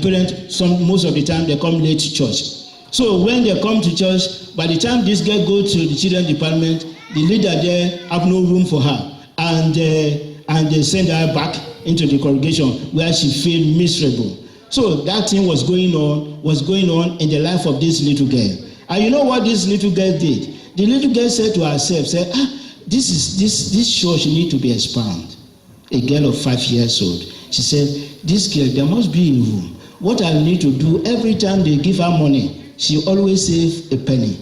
parents, most of the time, they come late to church. So when they come to church, by the time this girl goes to the children department, the leader there have no room for her, and they send her back into the congregation where she feel miserable. So that thing was going on in the life of this little girl. And you know what this little girl did? The little girl said to herself, this church need to be expanded. A girl of 5 years old. She said, this girl, there must be a room. What I need to do, every time they give her money, she always save a penny.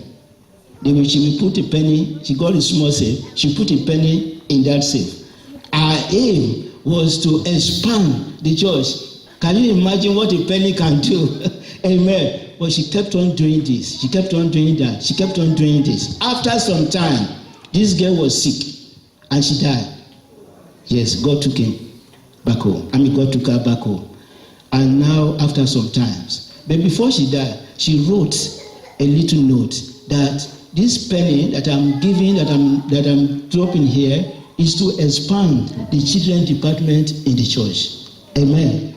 She will put a penny, she got a small safe, she put a penny in that safe. Her aim was to expand the church. Can you imagine what a penny can do? Amen. But she kept on doing this. She kept on doing that. She kept on doing this. After some time, this girl was sick and she died. Yes, God took him back home. God took her back home. And now, after some times, but before she died, she wrote a little note that this penny that I'm giving, that I'm dropping here, is to expand the children department in the church. Amen.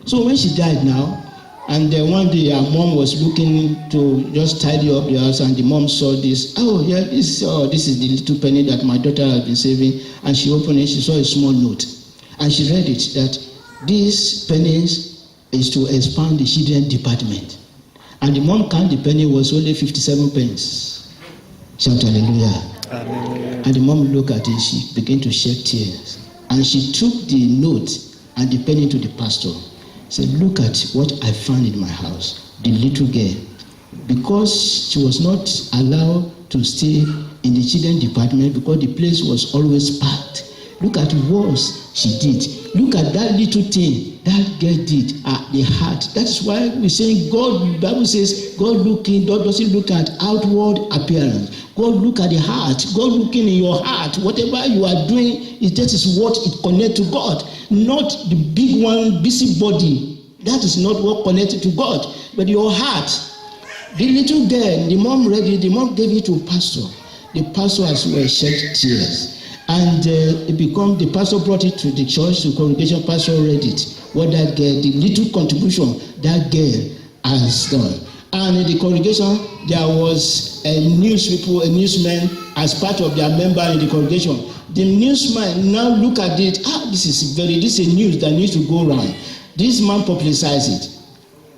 So when she died now, and one day her mom was looking to just tidy up the house, and the mom saw this. This is the little penny that my daughter has been saving. And she opened it, she saw a small note. And she read it, that this penny is to expand the children department. And the mom counted the penny was only 57 pence. Shout hallelujah. Hallelujah. And the mom looked at it, she began to shed tears. And she took the note and the penny to the pastor. Said, look at what I found in my house. The little girl, because she was not allowed to stay in the children department because the place was always packed. Look at what she did. Look at that little thing that girl did at the heart. That's why we say God, the Bible says, God doesn't look at outward appearance. God look at the heart. God looking in your heart. Whatever you are doing, that is what it connects to God. Not the big one, busy body. That is not what connected to God. But your heart. The little girl, the mom read it, the mom gave it to a pastor. The pastor as well shed tears. And the pastor brought it to the church, the congregation pastor read it. What that girl, the little contribution that girl has done. And in the congregation, there was a newsman as part of their member in the congregation. The newsman now look at it. This is a news that needs to go around. This man publicized it.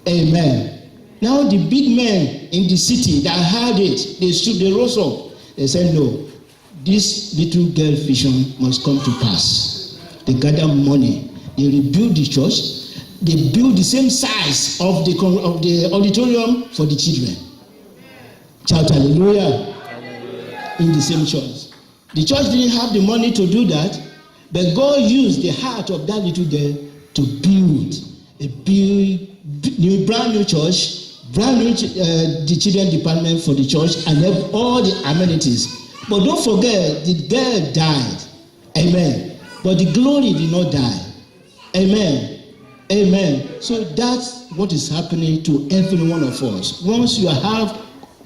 Amen. Now the big men in the city that heard it, they rose up. They said, no, this little girl vision must come to pass. They gather money. They rebuild the church. They build the same size of the auditorium for the children. Shout hallelujah. In the same church. The church didn't have the money to do that, but God used the heart of that little girl to build a brand new church, the children department for the church, and have all the amenities. But don't forget, the girl died. Amen. But the glory did not die. Amen. Amen. So that's what is happening to every one of us. Once you have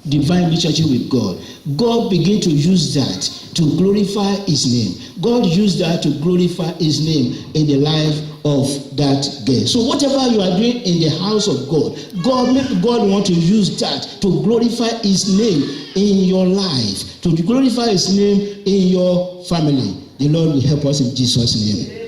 divine relationship with God, God begin to use that to glorify his name. God used that to glorify his name in the life of that girl. So whatever you are doing in the house of God, God want to use that to glorify his name in your life, to glorify his name in your family. The Lord will help us in Jesus' name.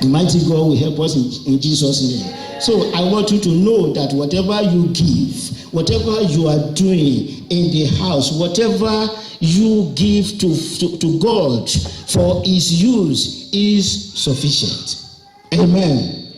The mighty God will help us in Jesus' name. So I want you to know that whatever you give, whatever you are doing in the house, whatever you give to God for his use is sufficient. Amen.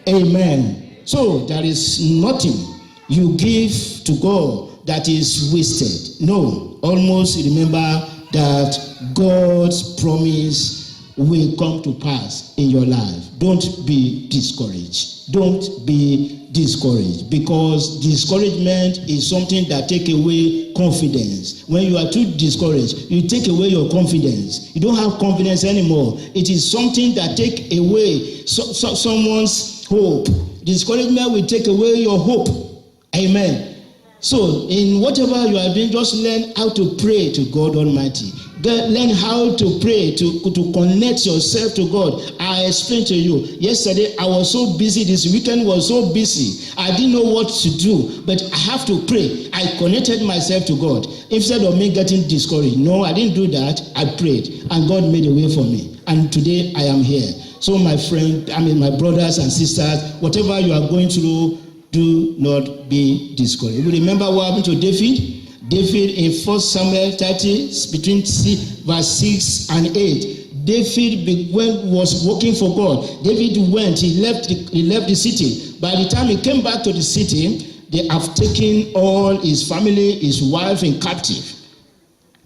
Amen. So there is nothing you give to God that is wasted. No. Almost remember that God's promise will come to pass in your life. Don't be discouraged. Don't be discouraged, because discouragement is something that take away confidence. When you are too discouraged, you take away your confidence. You don't have confidence anymore. It is something that take away someone's hope. Discouragement will take away your hope. Amen. So in whatever you are doing, just learn how to pray to God Almighty. Learn how to pray, to connect yourself to God. I explained to you yesterday, I was so busy, this weekend was so busy. I didn't know what to do, but I have to pray. I connected myself to God instead of me getting discouraged. No, I didn't do that. I prayed, and God made a way for me. And today I am here. So my my brothers and sisters, whatever you are going through, do not be discouraged. You remember what happened to David? David in 1 Samuel 30, between verse 6 and 8. David was working for God. David went, he left the city. By the time he came back to the city, they have taken all his family, his wife in captive.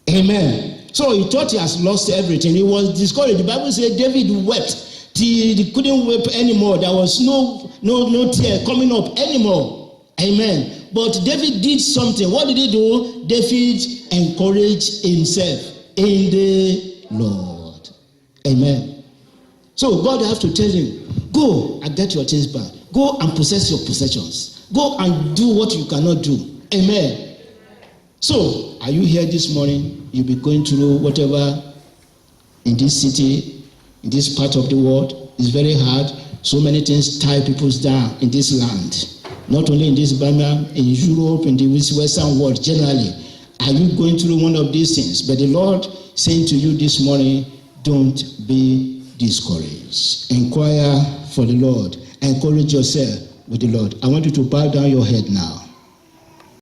Amen. So he thought he has lost everything. He was discouraged. The Bible said David wept till he couldn't weep anymore. There was no tear coming up anymore. Amen. But David did something. What did he do? David encouraged himself in the Lord. Amen. So God has to tell him, go and get your things back. Go and possess your possessions. Go and do what you cannot do. Amen. So, are you here this morning? You'll be going through whatever in this city, in this part of the world. It's very hard. So many things tie people down in this land. Not only in this Birmingham, in Europe, in the Western world generally. Are you going through one of these things? But the Lord saying to you this morning, don't be discouraged. Inquire for the Lord. Encourage yourself with the Lord. I want you to bow down your head now.